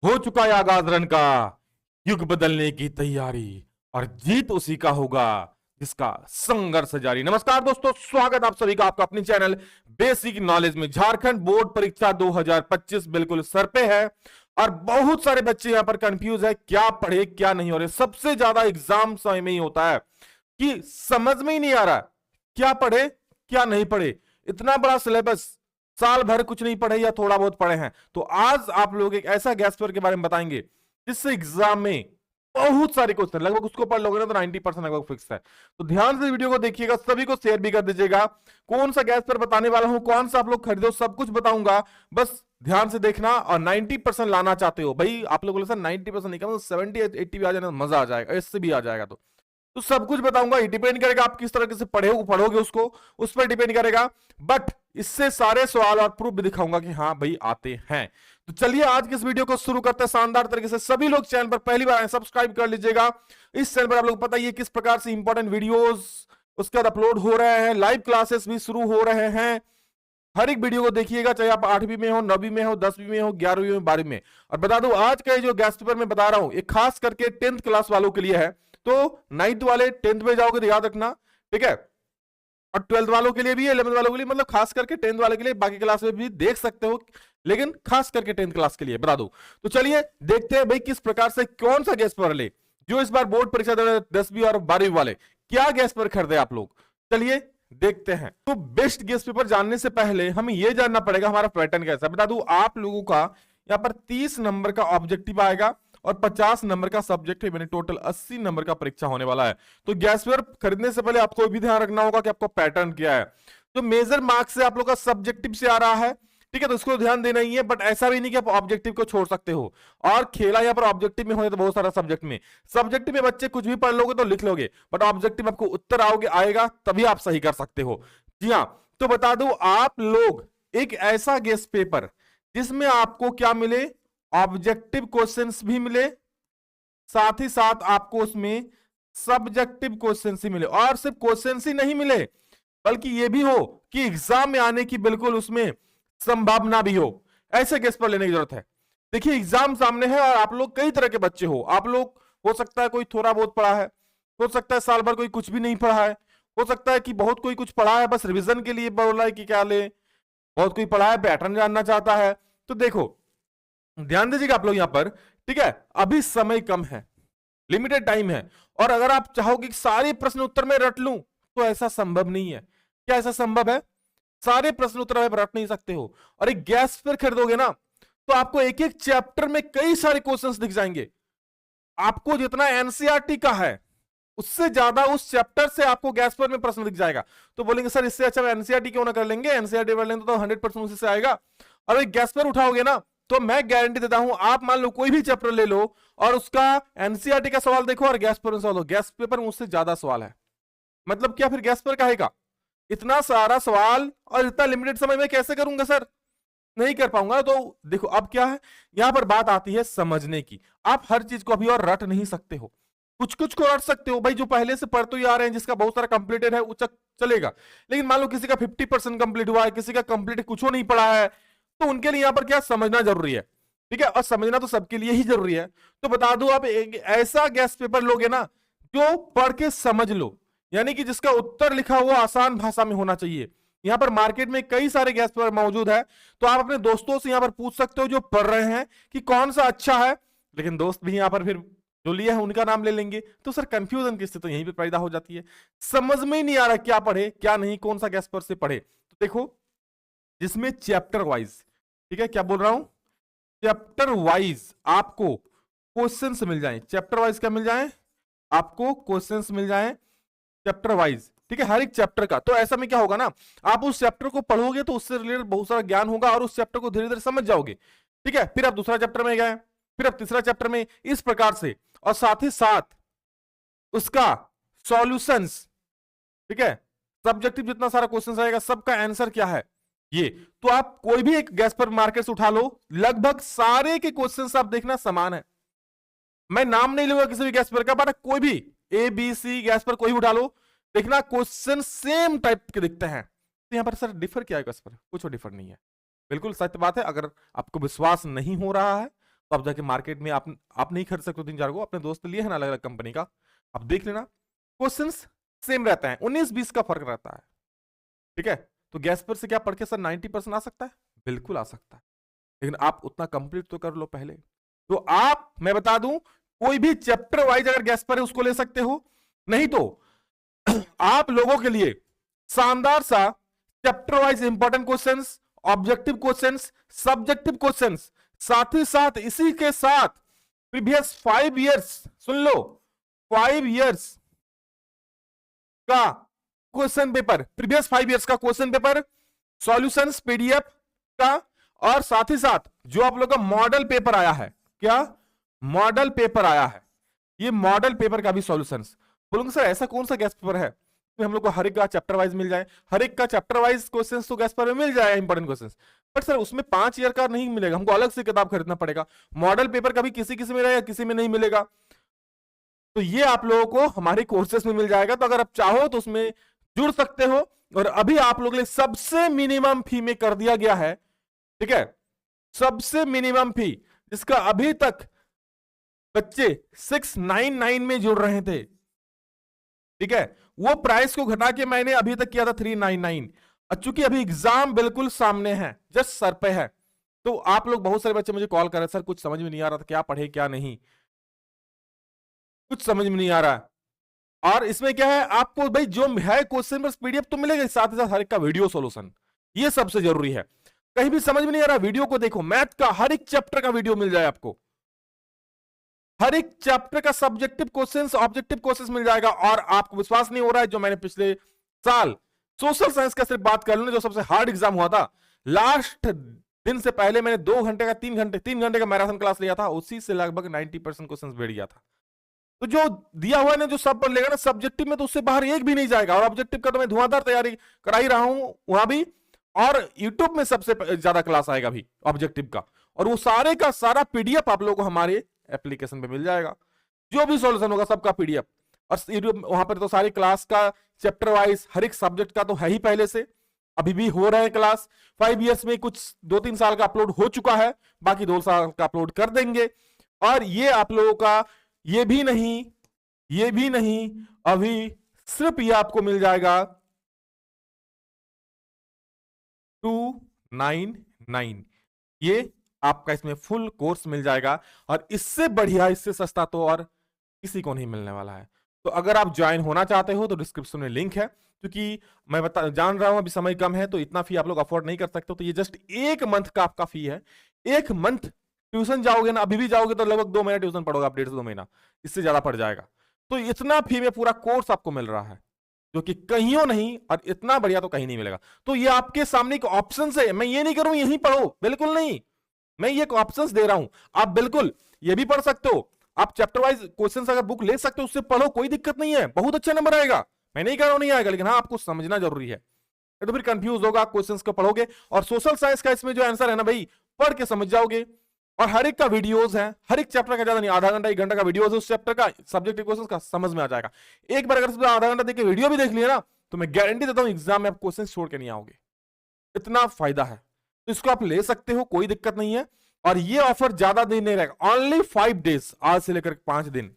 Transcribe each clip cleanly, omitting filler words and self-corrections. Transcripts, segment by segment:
हो चुका है आगाज रन का, युग बदलने की तैयारी, और जीत उसी का होगा जिसका संघर्ष जारी। नमस्कार दोस्तों, स्वागत आप सभी का आपका अपनी चैनल बेसिक नॉलेज में। झारखंड बोर्ड परीक्षा 2025 बिल्कुल सर पे है और बहुत सारे बच्चे यहां पर कंफ्यूज है, क्या पढ़े क्या नहीं हो रहे। सबसे ज्यादा एग्जाम समय में ही होता है कि समझ में ही नहीं आ रहा क्या पढ़े क्या नहीं पढ़े। इतना बड़ा सिलेबस, साल भर कुछ नहीं पढ़े या थोड़ा बहुत पढ़े हैं। तो आज आप लोग एक ऐसा गैस पेपर के बारे में बताएंगे जिससे एग्जाम में बहुत सारे क्वेश्चन, लगभग उसको पढ़ लोगे ना तो 90% लगभग फिक्स है। तो ध्यान से वीडियो को देखिएगा, सभी को शेयर भी कर दीजिएगा। कौन सा गैस पेपर बताने वाला हूं, कौन सा आप लोग खरीदो, सब कुछ बताऊंगा, बस ध्यान से देखना। और 90% लाना चाहते हो भाई, आप लोग बोले सर 90% नहीं, 70-80 भी आ जाए मजा आ जाएगा, इससे भी आ जाएगा। तो सब कुछ बताऊंगा। ये डिपेंड करेगा आप किस तरह से पढ़ोगे उसको, उस पर डिपेंड करेगा। बट इससे सारे सवाल और प्रूफ भी दिखाऊंगा कि हाँ भाई आते हैं। तो चलिए आज के इस वीडियो को शुरू करते हैं शानदार तरीके से। सभी लोग चैनल पर पहली बार आए सब्सक्राइब कर लीजिएगा। इस चैनल पर आप लोग पता ही है किस प्रकार से इंपॉर्टेंट वीडियोस उसके बाद अपलोड हो रहे हैं, लाइव क्लासेस भी शुरू हो रहे हैं। हर एक वीडियो को देखिएगा, चाहे आप 8वीं में हो, 9वीं में हो, 10वीं में हो, 11वीं में, 12वीं में। और बता दूं आज का जो गैस पेपर मैं बता रहा हूं ये खास करके 10th क्लास वालों के लिए है। तो 9th वाले 10th में जाओगे तो याद रखना, ठीक है। और 12th वालों के लिए भी है, 11th वालों के लिए, मतलब खास करके 10th वाले के लिए। बाकी क्लास में भी देख सकते हो, लेकिन खास करके 10th क्लास के लिए बता दो। तो चलिए देखते हैं भाई किस प्रकार से कौन सा गैस पेपर ले जो इस बार बोर्ड परीक्षा 10वीं और 12वीं वाले क्या गैस पेपर खरीदे आप लोग। चलिए देखते हैं। तो बेस्ट गेस्ट पेपर जानने से पहले हमें यह जानना पड़ेगा हमारा पैटर्न कैसा है। बता दूं आप लोगों का यहां पर 30 नंबर का ऑब्जेक्टिव आएगा और 50 नंबर का सब्जेक्ट है, टोटल 80 नंबर का परीक्षा होने वाला है। तो गैस पेपर खरीदने से पहले आपको भी ध्यान रखना होगा कि आपका पैटर्न क्या है। तो मेजर मार्क्स से आप लोग का सब्जेक्टिव से आ रहा है, ठीक है, तो इसको ध्यान देना ही है। बट ऐसा भी नहीं कि आप ऑब्जेक्टिव को छोड़ सकते हो। और खेला यहाँ पर ऑब्जेक्टिव में होने तो बहुत सारा सब्जेक्ट में, सब्जेक्टिव में बच्चे कुछ भी पढ़ लोगे तो लिख लोगे, बट ऑब्जेक्टिव आपको उत्तर आएगा तभी आप सही कर सकते हो। जी हाँ, तो बता दो आप लोग एक ऐसा गेस्ट पेपर जिसमें आपको क्या मिले, ऑब्जेक्टिव क्वेश्चंस भी मिले, साथ ही साथ आपको उसमें सब्जेक्टिव क्वेश्चंस ही मिले। और सिर्फ क्वेश्चंस ही नहीं मिले बल्कि यह भी हो कि एग्जाम में आने की बिल्कुल उसमें संभावना भी हो। ऐसे केस पर लेने की जरूरत है। देखिए एग्जाम सामने है और आप लोग कई तरह के बच्चे हो। आप लोग हो सकता है कोई थोड़ा बहुत पढ़ा है, हो सकता है साल भर कोई कुछ भी नहीं पढ़ा है, हो सकता है कि बहुत कोई कुछ पढ़ा है बस रिवीजन के लिए बोला है कि क्या ले, बहुत कोई पढ़ा है पैटर्न जानना चाहता है। तो देखो ध्यान दीजिएगा आप लोग यहां पर, ठीक है, अभी समय कम है, लिमिटेड टाइम है। और अगर आप चाहोगे कि सारे प्रश्न उत्तर में रट लूं तो ऐसा संभव नहीं है। क्या ऐसा संभव है? सारे प्रश्न उत्तर आप रट नहीं सकते हो। और एक गैस पर खरीदोगे ना तो आपको एक एक चैप्टर में कई सारे क्वेश्चंस दिख जाएंगे। आपको जितना एनसीईआरटी का है उससे ज्यादा उस चैप्टर से आपको गैस पर में प्रश्न दिख जाएगा। तो बोलेंगे सर इससे अच्छा एनसीईआरटी क्यों ना कर लेंगे, एनसीईआरटी पढ़ लेंगे तो 100% उसी से आएगा। और एक गैस पर उठाओगे ना तो मैं गारंटी देता हूं, आप मान लो कोई भी चैप्टर ले लो और उसका एनसीईआरटी का सवाल देखो और गैस पर सवाल, गैस पेपर में उससे ज्यादा सवाल है। मतलब क्या फिर गैस पर कहेगा इतना सारा सवाल और इतना लिमिटेड समय में कैसे करूंगा सर, नहीं कर पाऊंगा। तो देखो अब क्या है, यहां पर बात आती है समझने की। आप हर चीज को अभी और रट नहीं सकते हो, कुछ कुछ को रट सकते हो भाई, जो पहले से पढ़ते ही आ रहे हैं, जिसका बहुत सारा कंप्लीटेड है वो चलेगा। लेकिन मान लो किसी का 50% कंप्लीट हुआ है, किसी का कंप्लीट कुछ नहीं पढ़ा है, तो उनके लिए यहां पर क्या समझना जरूरी है, ठीक है। और समझना तो सबके लिए ही जरूरी है। तो बता दो आप एक ऐसा गैस पेपर लोगे ना जो पढ़ के समझ लो, यानी कि जिसका उत्तर लिखा हुआ आसान भाषा में होना चाहिए। यहां पर मार्केट में कई सारे गैस पेपर मौजूद है, तो आप अपने दोस्तों से यहां पर पूछ सकते हो जो पढ़ रहे हैं कि कौन सा अच्छा है। लेकिन दोस्त भी यहां पर फिर जो लिया है उनका नाम ले लेंगे, तो सर कंफ्यूजन की स्थिति तो यहीं पे पैदा हो जाती है। समझ में ही नहीं आ रहा क्या पढ़े क्या नहीं, कौन सा गैस पेपर से पढ़े। तो देखो जिसमें चैप्टर वाइज, ठीक है, क्या बोल रहा हूं, चैप्टर वाइज आपको क्वेश्चंस मिल जाए, चैप्टर वाइज क्या मिल जाए आपको, क्वेश्चंस मिल जाए चैप्टर वाइज, ठीक है, हर एक चैप्टर का। तो ऐसा में क्या होगा ना, आप उस चैप्टर को पढ़ोगे तो उससे रिलेटेड बहुत सारा ज्ञान होगा और उस चैप्टर को धीरे धीरे समझ जाओगे, ठीक है। फिर आप दूसरा चैप्टर में गए, फिर आप तीसरा चैप्टर में, इस प्रकार से। और साथ ही साथ उसका सॉल्यूशंस, ठीक है, सब्जेक्टिव जितना सारा क्वेश्चन आएगा सबका आंसर क्या है ये। तो आप कोई भी एक गैस पर मार्केट से उठा लो, लगभग सारे के क्वेश्चंस आप देखना समान है। मैं नाम नहीं लूंगा किसी भी गैस पर का, बट कोई भी ए बी सी गैस पर कोई भी उठा लो, देखना क्वेश्चन सेम टाइप के दिखते हैं। तो यहां पर सर डिफर क्या है गैस पर, कुछ डिफर नहीं है, बिल्कुल सत्य बात है। अगर आपको विश्वास नहीं हो रहा है तो आप जाके मार्केट में आप नहीं खरीद सकते 3-4 को, अपने दोस्त लिए है ना अलग अलग कंपनी का, आप देख लेना क्वेश्चंस सेम रहता है, 19-20 का फर्क रहता है। ठीक है, तो गैस पर से क्या पढ़ के सर 90% आ सकता है? बिल्कुल आ सकता है, लेकिन आप उतना कंप्लीट तो कर लो पहले। तो आप, मैं बता दूं, कोई भी चैप्टर वाइज अगर गैस पर है उसको ले सकते हो, नहीं तो आप लोगों के लिए शानदार सा chapter wise important questions, objective questions, subjective questions, साथ ही साथ इसी के साथ प्रीवियस 5 इयर्स, सुन लो, 5 इयर्स का क्वेश्चन पेपर, प्रीवियस 5 इयर्स का क्वेश्चन पेपर, सॉल्यूशंस पीडीएफ का, और साथ ही साथ जो आप लोग का मॉडल पेपर आया है, क्या मॉडल पेपर आया है, ये मॉडल पेपर का भी सॉल्यूशंस। बोलूंगा सर ऐसा कौन सा गैस पेपर है तो हम लोग को हर एक का चैप्टर वाइज मिल जाए? हर एक का चैप्टर वाइज क्वेश्चंस तो गैस पेपर में मिल जाए, इंपॉर्टेंट क्वेश्चंस, बट सर उसमें 5 ईयर का नहीं मिलेगा, हमको अलग से किताब खरीदना पड़ेगा। मॉडल पेपर का भी किसी किसी में रहेगा, किसी में नहीं मिलेगा, तो ये आप लोगों को हमारे कोर्सेस में मिल जाएगा। तो अगर आप चाहो तो उसमें जुड़ सकते हो, और अभी आप लोगों के लिए सबसे मिनिमम फी में कर दिया गया है, ठीक है, सबसे मिनिमम फी जिसका अभी तक बच्चे 699 में जुड़ रहे थे, ठीक है, वो प्राइस को घटा के मैंने अभी तक किया था 399। चूंकि अभी एग्जाम बिल्कुल सामने है, जस्ट सर पे है, तो आप लोग, बहुत सारे बच्चे मुझे कॉल कर रहे सर कुछ समझ में नहीं आ रहा था, क्या पढ़े क्या नहीं, कुछ समझ में नहीं आ रहा है। और इसमें क्या है, आपको भाई जो है क्वेश्चन पर पीडीएफ तो मिलेगा, साथ ही साथ हर एक का वीडियो सॉल्यूशन, ये सबसे जरूरी है। कहीं भी समझ में नहीं आ रहा, वीडियो को देखो, मैथ का हर एक चैप्टर का वीडियो मिल जाए आपको, हर एक चैप्टर का सब्जेक्टिव क्वेश्चंस, ऑब्जेक्टिव क्वेश्चंस मिल जाएगा। और आपको विश्वास नहीं हो रहा है, जो मैंने पिछले साल सोशल साइंस का सिर्फ बात कर लूं, जो सबसे हार्ड एग्जाम हुआ था, लास्ट दिन से पहले मैंने 2 घंटे का 3 घंटे का मैराथन क्लास लिया था, उसी से लगभग 90% क्वेश्चन बैठ गया था। तो जो दिया हुआ है ना, जो सब पढ़ लेगा ना सब्जेक्टिव में, तो उससे बाहर एक भी नहीं जाएगा। और ऑब्जेक्टिव का तो मैं धुआंधार तैयारी करा ही रहा हूं वहां भी, और यूट्यूब में सबसे ज्यादा क्लास आएगा भी ऑब्जेक्टिव का, और वो सारे का सारा पीडीएफ आप लोगों को हमारे एप्लीकेशन पे मिल जाएगा, जो भी सॉल्यूशन होगा सबका पीडीएफ। और वहां पर तो सारी क्लास का चैप्टर वाइज हर एक सब्जेक्ट का तो है ही पहले से, अभी भी हो रहे हैं क्लास। 5 इयर्स में कुछ 2-3 साल का अपलोड हो चुका है, बाकी 2 साल का अपलोड कर देंगे। और ये आप लोगों का ये भी नहीं, अभी सिर्फ ये आपको मिल जाएगा 299, ये आपका इसमें फुल कोर्स मिल जाएगा। और इससे बढ़िया, इससे सस्ता तो और किसी को नहीं मिलने वाला है। तो अगर आप ज्वाइन होना चाहते हो तो डिस्क्रिप्शन में लिंक है, क्योंकि मैं जान रहा हूं अभी समय कम है, तो इतना फी आप लोग अफोर्ड नहीं कर सकते। तो ये जस्ट 1 मंथ का आपका फी है। 1 मंथ ट्यूशन जाओगे ना, अभी भी जाओगे तो लगभग 2 महीना ट्यूशन पढ़ोगे आप, 1.5 से 2 महीना, इससे ज्यादा पड़ जाएगा। तो इतना फी में पूरा कोर्स आपको मिल रहा है, जो कि कहीं नहीं, और इतना बढ़िया तो कहीं नहीं मिलेगा। तो ये आपके सामने एक ऑप्शन है, मैं ये नहीं करूं यहीं पढ़ो, बिल्कुल नहीं, मैं ये ऑप्शंस दे रहा हूं। आप बिल्कुल ये भी पढ़ सकते हो, आप चैप्टर वाइज क्वेश्चंस अगर बुक ले सकते हो, उससे पढ़ो, कोई दिक्कत नहीं है, बहुत अच्छा नंबर आएगा। मैं नहीं कह रहा हूं नहीं आएगा, लेकिन हाँ आपको समझना जरूरी है, तो फिर कंफ्यूज होगा, क्वेश्चंस को पढ़ोगे। और सोशल साइंस का इसमें जो आंसर है ना भाई, पढ़ के समझ जाओगे। और हर एक का वीडियोस है, हर एक चैप्टर का, ज्यादा नहीं, आधा घंटा 1 घंटा का वीडियोस है उस चैप्टर का, सब्जेक्टिव क्वेश्चंस का समझ में आ जाएगा। एक बार अगर आधा घंटा देख के वीडियो भी देख लिया ना, तो मैं गारंटी देता हूं एग्जाम में आप क्वेश्चन छोड़ के नहीं आओगे, इतना फायदा है। तो इसको आप ले सकते हो, कोई दिक्कत नहीं है। और ये ऑफर ज्यादा दिन नहीं रहेगा, ओनली 5 डेज, आज से लेकर 5 दिन,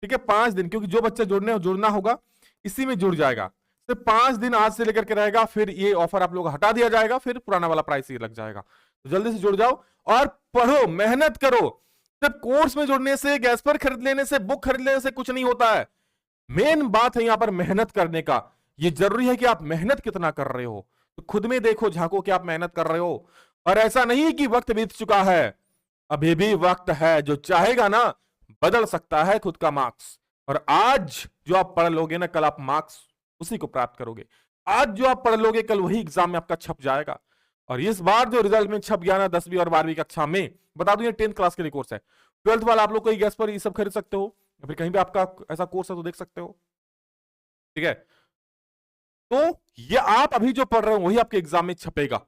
ठीक है, 5 दिन, क्योंकि जो बच्चा जुड़ना होगा इसी में जुड़ जाएगा। सिर्फ 5 दिन आज से लेकर के रहेगा, फिर ये ऑफर आप लोग हटा दिया जाएगा, फिर पुराना वाला प्राइस ही लग जाएगा। तो जल्दी से जुड़ जाओ और पढ़ो, मेहनत करो। सिर्फ कोर्स में जुड़ने से, गैस पर खरीद लेने से, बुक खरीद लेने से कुछ नहीं होता है। मेन बात है यहां पर मेहनत करने का। ये जरूरी है कि आप मेहनत कितना कर रहे हो, तो खुद में देखो, झांको कि आप मेहनत कर रहे हो। और ऐसा नहीं कि वक्त बीत चुका है, अभी भी वक्त है, जो चाहेगा ना बदल सकता है खुद का मार्क्स। और आज जो आप पढ़ लोगे ना, कल आप मार्क्स उसी को प्राप्त करोगे। आज जो आप पढ़ लोगे, कल वही एग्जाम में आपका छप जाएगा। और इस बार जो रिजल्ट में छप गया ना 10वीं और 12वीं कक्षा में, बता दूं ये 10th क्लास के लिए कोर्स है। 12th वाला आप लोग को गैस पर ये सब खरीद सकते हो, या फिर कहीं भी आपका ऐसा कोर्स है तो देख सकते हो, ठीक है। तो ये आप अभी जो पढ़ रहे हो वही आपके एग्जाम में छपेगा।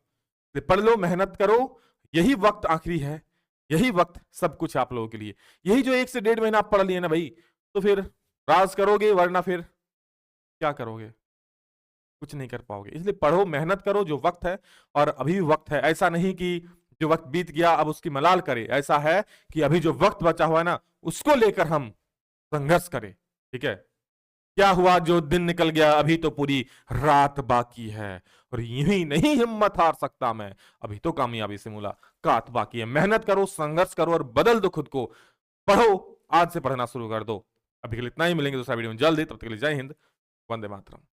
पढ़ लो, मेहनत करो, यही वक्त आखिरी है, यही वक्त सब कुछ आप लोगों के लिए। यही जो 1 से 1.5 महीना आप पढ़ लिए ना भाई, तो फिर राज करोगे, वरना फिर क्या करोगे, कुछ नहीं कर पाओगे। इसलिए पढ़ो, मेहनत करो, जो वक्त है, और अभी भी वक्त है। ऐसा नहीं कि जो वक्त बीत गया अब उसकी मलाल करे। ऐसा है कि अभी जो वक्त बचा हुआ है ना, उसको लेकर हम संघर्ष करें। ठीक है, क्या हुआ जो दिन निकल गया, अभी तो पूरी रात बाकी है। और यूं ही नहीं हिम्मत हार सकता मैं, अभी तो कामयाबी से मुलाकात बाकी है। मेहनत करो, संघर्ष करो और बदल दो खुद को। पढ़ो, आज से पढ़ना शुरू कर दो। अभी के लिए इतना ही, मिलेंगे दूसरा वीडियो में जल्दी, तब तक के लिए जय हिंद, वंदे मातरम।